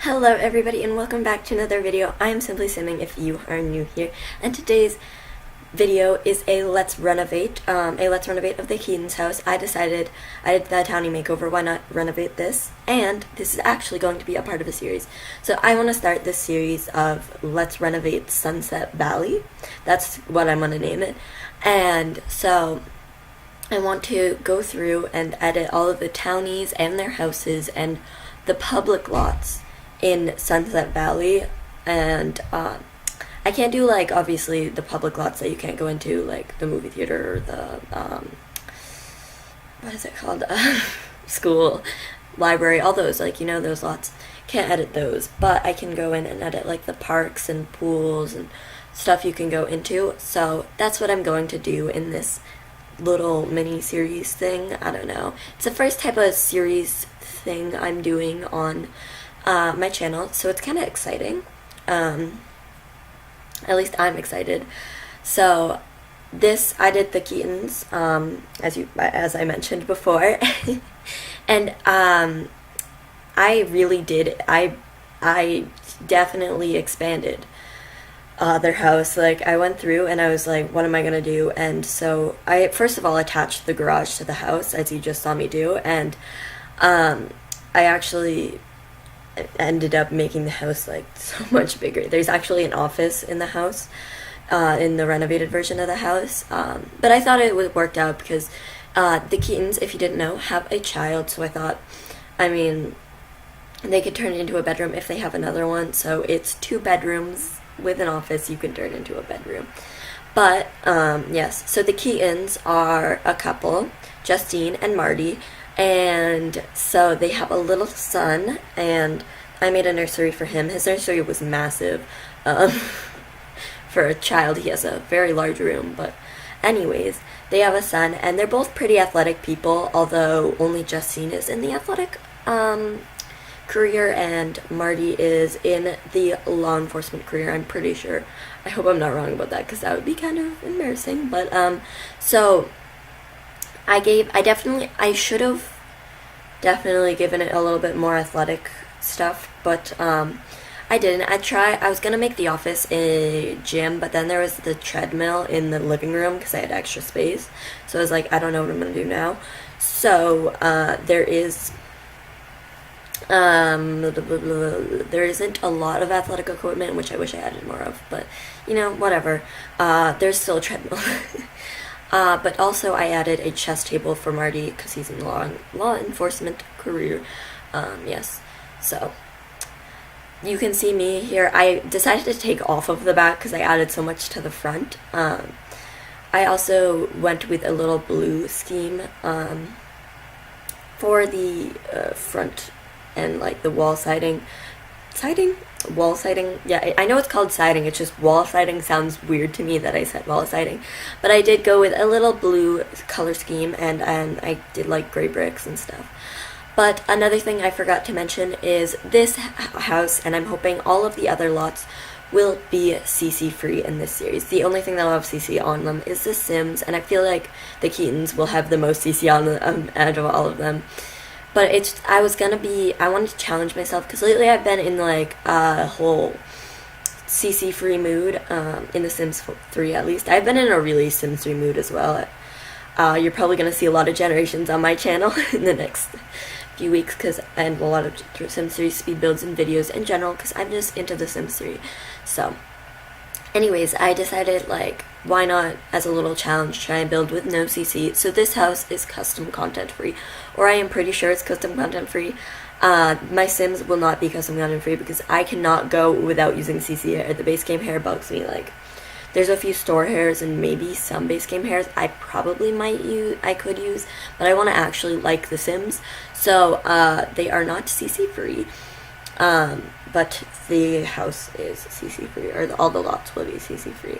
Hello everybody and welcome back to another video. I am Simply Simming if you are new here, and today's video is a Let's Renovate of the KEATON'S house. I decided I did the townie makeover, why not renovate this? And this is actually going to be a part of a series. So I want to start this series of Let's Renovate Sunset Valley. That's what I'm going to name it. And so I want to go through and edit all of the townies and their houses and the public lots in Sunset Valley, and I can't do, like, obviously the public lots that you can't go into, like the movie theater or the what is it called, school, library, all those, like, you know, those lots. Can't edit those, but I can go in and edit, like, the parks and pools and stuff you can go into. So that's what I'm going to do in this little mini series thing. I don't know, it's the first type of series thing I'm doing on my channel, so it's kind of exciting. At least I'm excited. So this, I did the KEATON'S, as I mentioned before, and I really did. I definitely expanded their house. Like, I went through and I was like, what am I gonna do? And so I first of all attached the garage to the house, as you just saw me do, and I actually ended up making the house, like, so much bigger. There's actually an office in the house, in the renovated version of the house, but I thought it would worked out because the KEATON'S, if you didn't know, have a child, so I thought, I mean, they could turn it into a bedroom if they have another one, so it's 2 bedrooms with an office you can turn into a bedroom. But yes, so the KEATON'S are a couple, Justine and Marty, and so they have a little son, and I made a nursery for him. His nursery was massive. For a child, he has a very large room, but anyways, they have a son, and they're both pretty athletic people, although only Justine is in the athletic career, and Marty is in the law enforcement career, I'm pretty sure. I hope I'm not wrong about that, because that would be kind of embarrassing. But so I should have definitely given it a little bit more athletic stuff, but I didn't. I was gonna make the office a gym, but then there was the treadmill in the living room because I had extra space, so I was like, I don't know what I'm gonna do now. So there isn't a lot of athletic equipment, which I wish I added more of, but you know, whatever. There's still a treadmill. But also I added a chess table for Marty because he's in the law enforcement career. Yes, so you can see me here. I decided to take off of the back because I added so much to the front. I also went with a little blue scheme for the front and, like, the wall siding. Wall siding? Yeah, I know it's called siding, it's just wall siding sounds weird to me that I said wall siding. But I did go with a little blue color scheme, and I did, like, gray bricks and stuff. But another thing I forgot to mention is this house, and I'm hoping all of the other lots will be CC free in this series. The only thing that will have CC on them is The Sims, and I feel like the KEATON'S will have the most CC on them out of all of them. But I wanted to challenge myself, because lately I've been in, like, a whole CC free mood, in The Sims 3 at least. I've been in a really Sims 3 mood as well. You're probably going to see a lot of generations on my channel in the next few weeks, and a lot of Sims 3 speed builds and videos in general, because I'm just into The Sims 3. So anyways, I decided, like, why not, as a little challenge, try and build with no CC. So this house is custom content free, or I am pretty sure it's custom content free. My Sims will not be custom content free because I cannot go without using CC hair. The base game hair bugs me. Like, there's a few store hairs and maybe some base game hairs I could use, but I want to actually like The Sims, so they are not CC free. But the house is CC free, or all the lots will be CC free.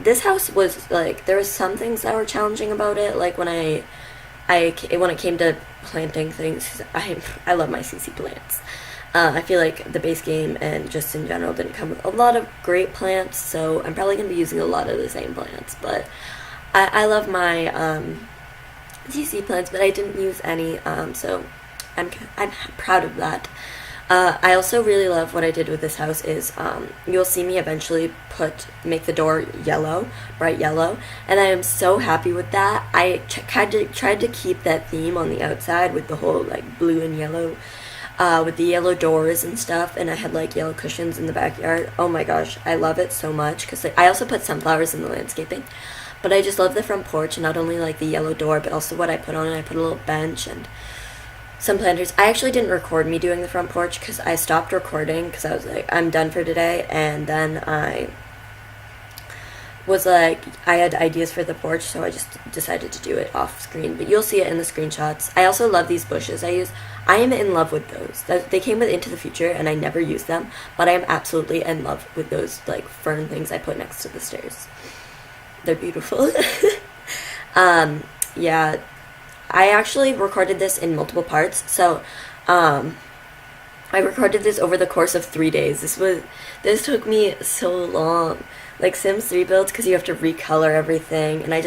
This house was, like, there was some things that were challenging about it, like when it came to planting things. I love my CC plants. I feel like the base game and just in general didn't come with a lot of great plants, so I'm probably going to be using a lot of the same plants, but I love my CC plants, but I didn't use any, so I'm proud of that. I also really love what I did with this house is, you'll see me eventually make the door yellow, bright yellow, and I am so happy with that. I tried to keep that theme on the outside with the whole like blue and yellow, with the yellow doors and stuff, and I had like yellow cushions in the backyard. Oh my gosh, I love it so much, because I also put sunflowers in the landscaping, but I just love the front porch, and not only like the yellow door, but also what I put on it. I put a little bench and some planters. I actually didn't record me doing the front porch because I stopped recording because I was like, I'm done for today, and then I was like, I had ideas for the porch, so I just decided to do it off screen, but you'll see it in the screenshots. I also love these bushes. I am in love with those. They came with Into the Future, and I never used them, but I am absolutely in love with those like fern things I put next to the stairs. They're beautiful. Yeah, I actually recorded this in multiple parts, so I recorded this over the course of 3 days. This took me so long. Like Sims 3 builds, because you have to recolor everything, and I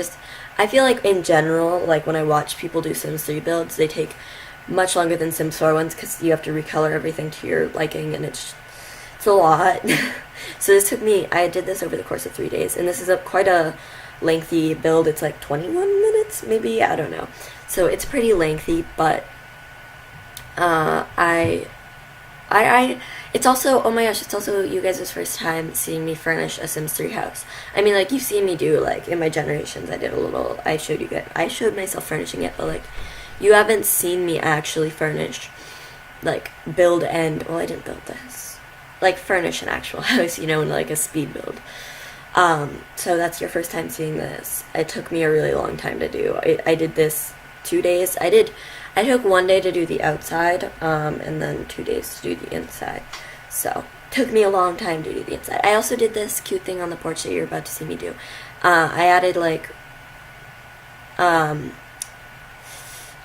feel like in general, like when I watch people do Sims 3 builds, they take much longer than Sims 4 ones, because you have to recolor everything to your liking, and it's a lot. So I did this over the course of 3 days, and this is quite a lengthy build. It's like 21 minutes, maybe, I don't know. So it's pretty lengthy, but it's also, oh my gosh, it's also you guys' first time seeing me furnish a Sims 3 house. I mean, like, you've seen me do, like, in my Generations, I showed myself furnishing it, but, like, you haven't seen me actually furnish, like, well, I didn't build this, like, furnish an actual house, you know, in, like, a speed build. So that's your first time seeing this. It took me a really long time to do. I did this 2 days. I took 1 day to do the outside, and then 2 days to do the inside. So, took me a long time to do the inside. I also did this cute thing on the porch that you're about to see me do. I added, like, I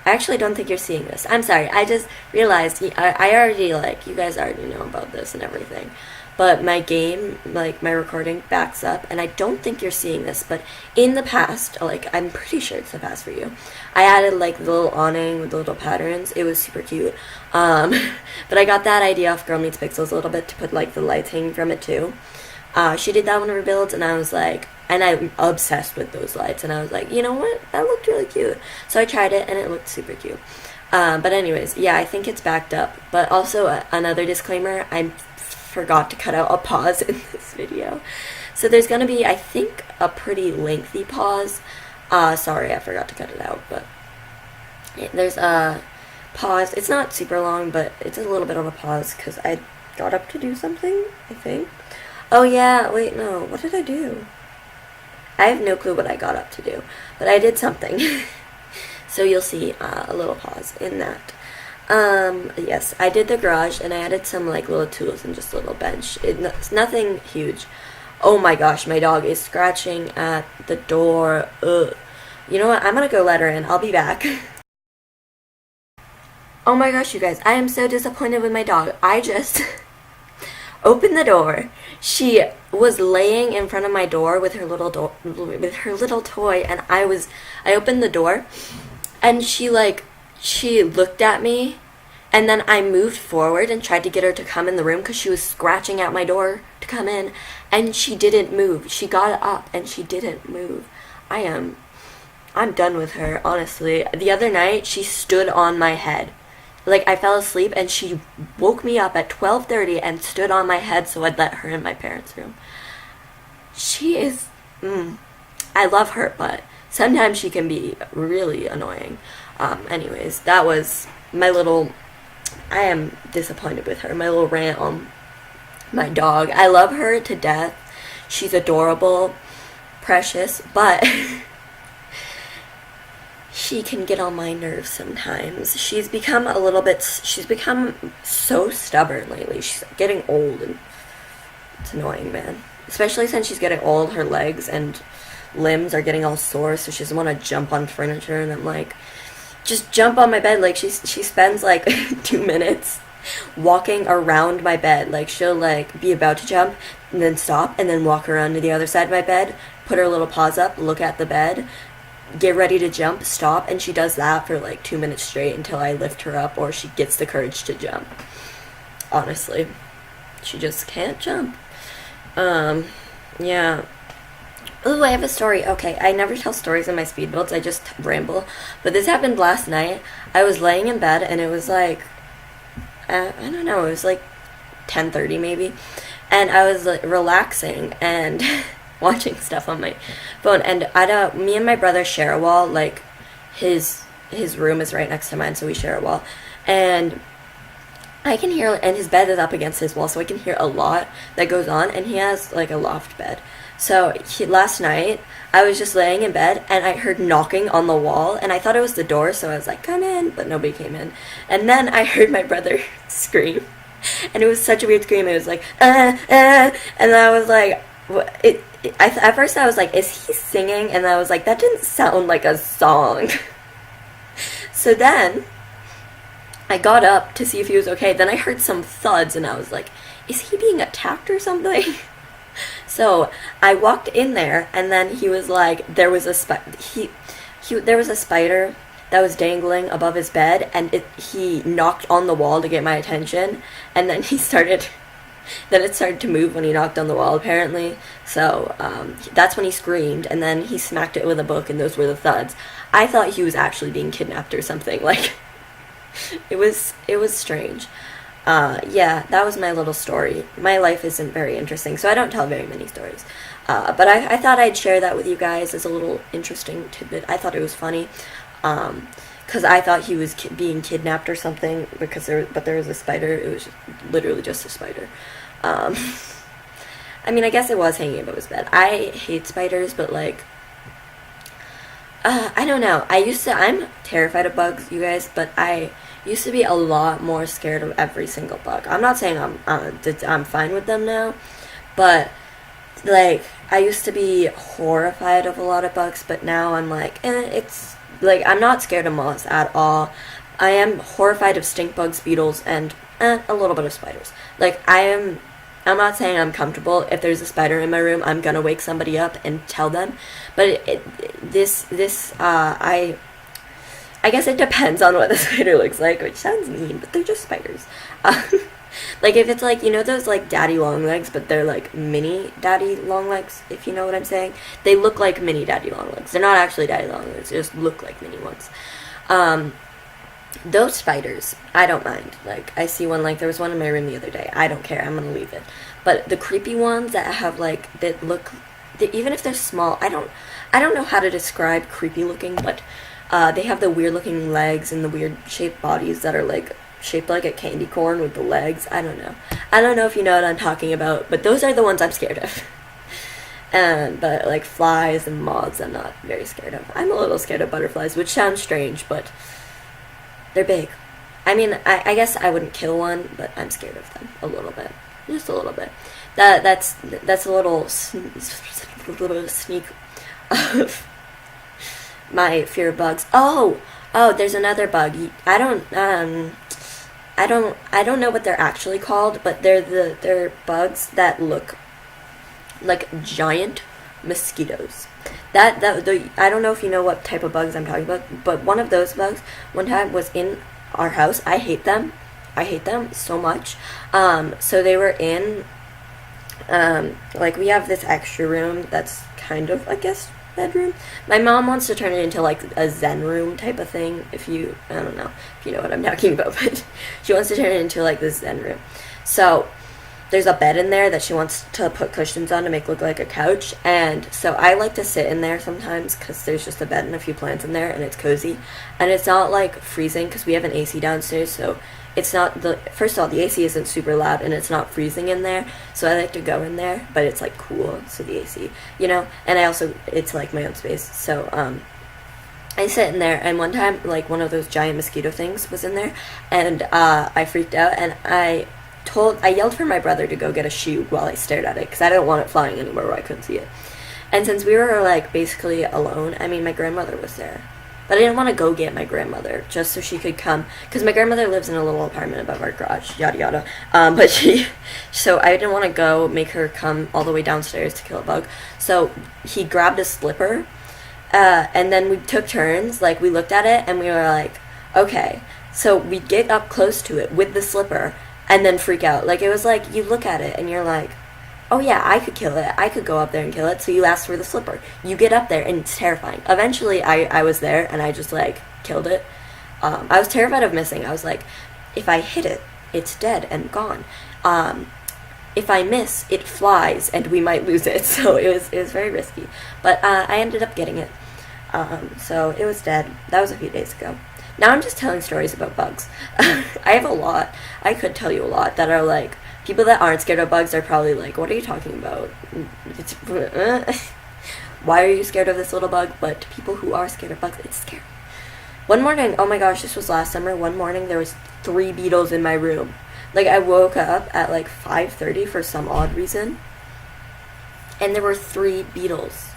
actually don't think you're seeing this. I'm sorry. I just realized, I already, like, you guys already know about this and everything. But my game, like, my recording backs up, and I don't think you're seeing this, but in the past, like, I'm pretty sure it's the past for you, I added, like, the little awning with the little patterns. It was super cute. But I got that idea off Girl Meets Pixels a little bit to put, like, the lights hanging from it, too. She did that one of her builds, and I was like, and I'm obsessed with those lights, and I was like, you know what, that looked really cute. So I tried it, and it looked super cute. But anyways, yeah, I think it's backed up. But also, another disclaimer, I forgot to cut out a pause in this video. So there's going to be, I think, a pretty lengthy pause. Sorry, I forgot to cut it out, but there's a pause. It's not super long, but it's a little bit of a pause because I got up to do something, I think. Oh yeah, wait, no, what did I do? I have no clue what I got up to do, but I did something. So you'll see a little pause in that. Yes, I did the garage, and I added some, like, little tools and just a little bench. It's nothing huge. Oh my gosh, my dog is scratching at the door. Ugh. You know what? I'm gonna go let her in. I'll be back. Oh my gosh, you guys. I am so disappointed with my dog. I just opened the door. She was laying in front of my door with her little toy, and I opened the door, and she looked at me, and then I moved forward and tried to get her to come in the room because she was scratching at my door to come in, and she didn't move. She got up and she didn't move. I'm done with her, honestly. The other night, she stood on my head. Like, I fell asleep, and she woke me up at 12:30 and stood on my head so I'd let her in my parents' room. She is, I love her, but sometimes she can be really annoying. Anyways, that was my little, I am disappointed with her, my little rant on my dog. I love her to death. She's adorable, precious, but she can get on my nerves sometimes. She's become so stubborn lately. She's getting old, and it's annoying, man. Especially since she's getting old, her legs and limbs are getting all sore, so she doesn't want to jump on furniture, and I'm like, just jump on my bed. Like, she spends, like, 2 minutes walking around my bed. Like, she'll, like, be about to jump, and then stop, and then walk around to the other side of my bed, put her little paws up, look at the bed, get ready to jump, stop, and she does that for, like, 2 minutes straight until I lift her up or she gets the courage to jump. honestly. She just can't jump. Yeah. Ooh, I have a story. Okay, I never tell stories in my speed builds, I just ramble. But this happened last night. I was laying in bed, and it was like, I don't know, it was like 10:30 maybe. And I was like, relaxing and watching stuff on my phone. And me and my brother share a wall. Like, his room is right next to mine, so we share a wall. And I can hear, and his bed is up against his wall, so I can hear a lot that goes on. And he has like a loft bed. So last night, I was just laying in bed, and I heard knocking on the wall, and I thought it was the door, so I was like, come in, but nobody came in. And then I heard my brother scream, and it was such a weird scream. It was like, and I was like, at first I was like, is he singing? And I was like, that didn't sound like a song. So then I got up to see if he was okay. Then I heard some thuds, and I was like, is he being attacked or something? So I walked in there, and then he was like, there was a spider that was dangling above his bed, and he knocked on the wall to get my attention, and then it started to move when he knocked on the wall, apparently. So that's when he screamed, and then he smacked it with a book, and those were the thuds. I thought he was actually being kidnapped or something. Like, it was strange. Yeah, that was my little story. My life isn't very interesting, so I don't tell very many stories. But I thought I'd share that with you guys as a little interesting tidbit. I thought it was funny, because I thought he was being kidnapped or something, but there was a spider. It was literally just a spider. I mean, I guess it was hanging above his bed. I hate spiders, but like, I don't know. I'm terrified of bugs, you guys, but I used to be a lot more scared of every single bug. I'm not saying I'm fine with them now, but like, I used to be horrified of a lot of bugs, but now I'm like, it's like, I'm not scared of moths at all. I am horrified of stink bugs, beetles, and a little bit of spiders. Like, I'm not saying I'm comfortable. If there's a spider in my room, I'm gonna wake somebody up and tell them. But I guess it depends on what the spider looks like, which sounds mean, but they're just spiders. Like, if it's like, you know those like daddy long legs, but they're like mini daddy long legs, if you know what I'm saying? They look like mini daddy long legs. They're not actually daddy long legs, they just look like mini ones. Those spiders, I don't mind. Like, I see one, like, there was one in my room the other day. I don't care, I'm gonna leave it. But the creepy ones that have like, even if they're small, I don't know how to describe creepy looking, but they have the weird looking legs and the weird shaped bodies that are like shaped like a candy corn with the legs. I don't know if you know what I'm talking about, but those are the ones I'm scared of. But like flies and moths, I'm not very scared of. I'm a little scared of butterflies, which sounds strange, but they're big. I mean, I guess I wouldn't kill one, but I'm scared of them a little bit, just a little bit. That's a little sneak of my fear of bugs. Oh, there's another bug. I don't know what they're actually called, but they're bugs that look like giant mosquitoes. I don't know if you know what type of bugs I'm talking about, but one of those bugs one time was in our house. I hate them so much. So they were in, like, we have this extra room that's kind of, I guess, bedroom. My mom wants to turn it into like a Zen room type of thing. I don't know if you know what I'm talking about, but she wants to turn it into like this Zen room. So there's a bed in there that she wants to put cushions on to make it look like a couch, and so I like to sit in there sometimes because there's just a bed and a few plants in there, and it's cozy, and it's not like freezing because we have an AC downstairs, so it's not first of all, the AC isn't super loud, and it's not freezing in there, so I like to go in there, but it's like cool, so the AC, you know, and it's like my own space, so I sit in there, and one time, like, one of those giant mosquito things was in there, and I freaked out, and I yelled for my brother to go get a shoe while I stared at it, because I didn't want it flying anywhere where I couldn't see it. And since we were, like, basically alone, I mean, my grandmother was there, but I didn't want to go get my grandmother, just so she could come, because my grandmother lives in a little apartment above our garage, yada yada, so I didn't want to go make her come all the way downstairs to kill a bug, so he grabbed a slipper, and then we took turns, like, we looked at it, and we were like, okay, so we get up close to it with the slipper, and then freak out. Like, it was like, you look at it and you're like, oh yeah, I could kill it. I could go up there and kill it. So you ask for the slipper. You get up there and it's terrifying. Eventually, I was there and I just, like, killed it. I was terrified of missing. I was like, if I hit it, it's dead and gone. If I miss, it flies and we might lose it. So it was very risky. But I ended up getting it. So it was dead. That was a few days ago. Now I'm just telling stories about bugs. I have a lot. I could tell you a lot that are like, people that aren't scared of bugs are probably like, what are you talking about? Why are you scared of this little bug? But people who are scared of bugs, it's scary. One morning, oh my gosh, this was last summer. One morning there was 3 beetles in my room. Like, I woke up at like 5:30 for some odd reason. And there were 3 beetles.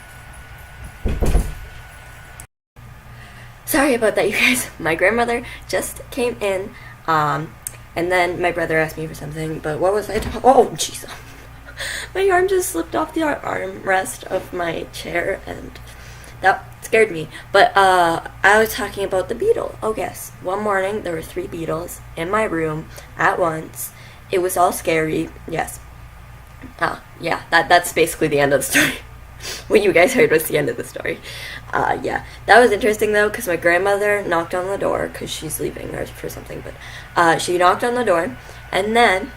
Sorry about that, you guys. My grandmother just came in, and then my brother asked me for something, but what was I talking? Oh, jeez. My arm just slipped off the armrest of my chair, and that scared me. But I was talking about the beetle. Oh, yes. One morning, there were 3 beetles in my room at once. It was all scary. Yes. Yeah, that's basically the end of the story. What you guys heard was the end of the story. Yeah, that was interesting though, because my grandmother knocked on the door, because she's leaving or for something, but she knocked on the door, and then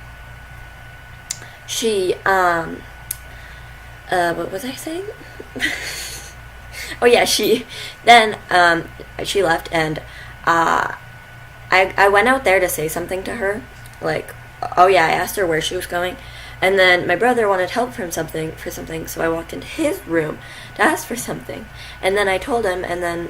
she, what was I saying? Oh yeah, she left, and I went out there to say something to her, like, oh yeah, I asked her where she was going. And then my brother wanted help for something, so I walked into his room to ask for something. And then I told him, and then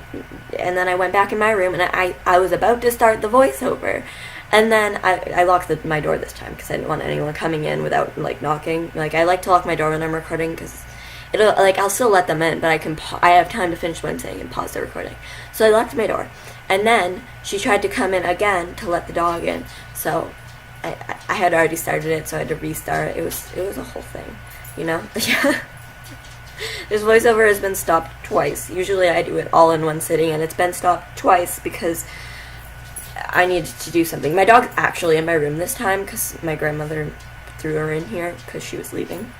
I went back in my room, and I was about to start the voiceover. And then I locked my door this time, because I didn't want anyone coming in without, like, knocking. Like, I like to lock my door when I'm recording, because it'll, like, I'll still let them in, but I have time to finish what I'm saying and pause the recording. So I locked my door. And then she tried to come in again to let the dog in. So I had already started it, so I had to restart. It was a whole thing, you know? Yeah. This voiceover has been stopped twice. Usually I do it all in one sitting, and it's been stopped twice because I needed to do something. My dog's actually in my room this time because my grandmother threw her in here because she was leaving.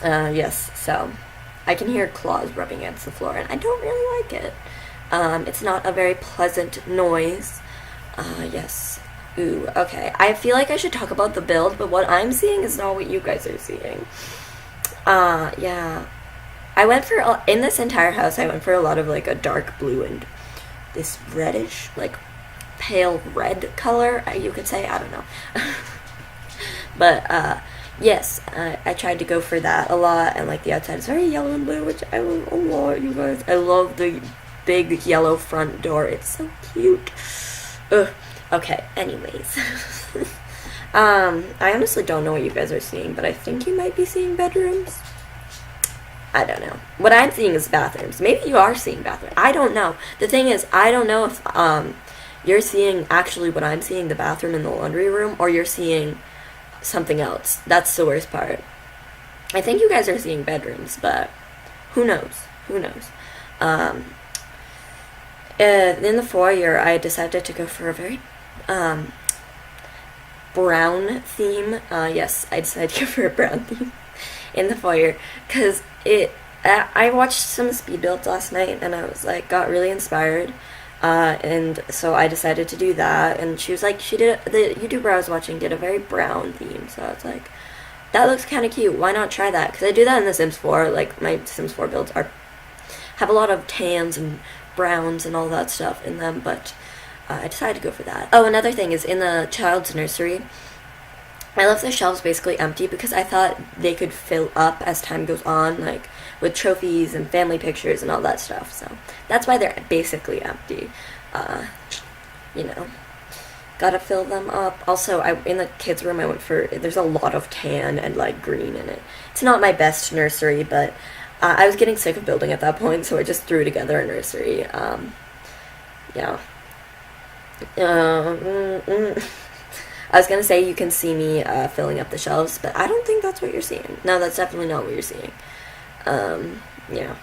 Yes, so I can hear claws rubbing against the floor, and I don't really like it. It's not a very pleasant noise. Yes. Ooh, okay. I feel like I should talk about the build, but what I'm seeing is not what you guys are seeing. Yeah. I went for, in this entire house, I went for a lot of, like, a dark blue and this reddish, like, pale red color, you could say. I don't know. But, yes, I tried to go for that a lot, and, like, the outside is very yellow and blue, which I love a lot, you guys. I love the big yellow front door. It's so cute. Ugh. Okay, anyways. I honestly don't know what you guys are seeing, but I think you might be seeing bedrooms. I don't know. What I'm seeing is bathrooms. Maybe you are seeing bathrooms. I don't know. The thing is, I don't know if you're seeing actually what I'm seeing, the bathroom in the laundry room, or you're seeing something else. That's the worst part. I think you guys are seeing bedrooms, but who knows? Who knows? In the foyer, I decided to go for a very brown theme. Yes, I decided to go for a brown theme in the foyer because I watched some speed builds last night, and I was like, got really inspired, and so I decided to do that. And she was like, the YouTuber I was watching did a very brown theme, so I was like, that looks kind of cute. Why not try that? Because I do that in The Sims 4. Like, my Sims 4 builds have a lot of tans and browns and all that stuff in them, but I decided to go for that. Oh, another thing is, in the child's nursery, I left the shelves basically empty because I thought they could fill up as time goes on, like with trophies and family pictures and all that stuff. So that's why they're basically empty. You know, gotta fill them up. Also, in the kids' room, there's a lot of tan and like green in it. It's not my best nursery, but I was getting sick of building at that point, so I just threw together a nursery. Yeah. I was gonna say you can see me filling up the shelves, but I don't think that's what you're seeing. No, that's definitely not what you're seeing. Yeah.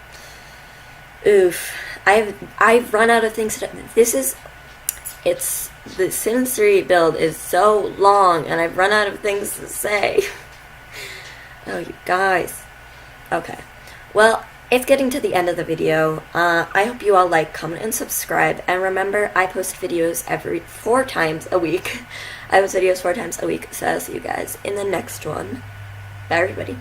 Oof. I've run out of things to. The Sims 3 build is so long, and I've run out of things to say. Oh, you guys. Okay. Well, it's getting to the end of the video. I hope you all like, comment, and subscribe. And remember, I post videos 4 times a week. I post videos 4 times a week, so I'll see you guys in the next one. Bye, everybody.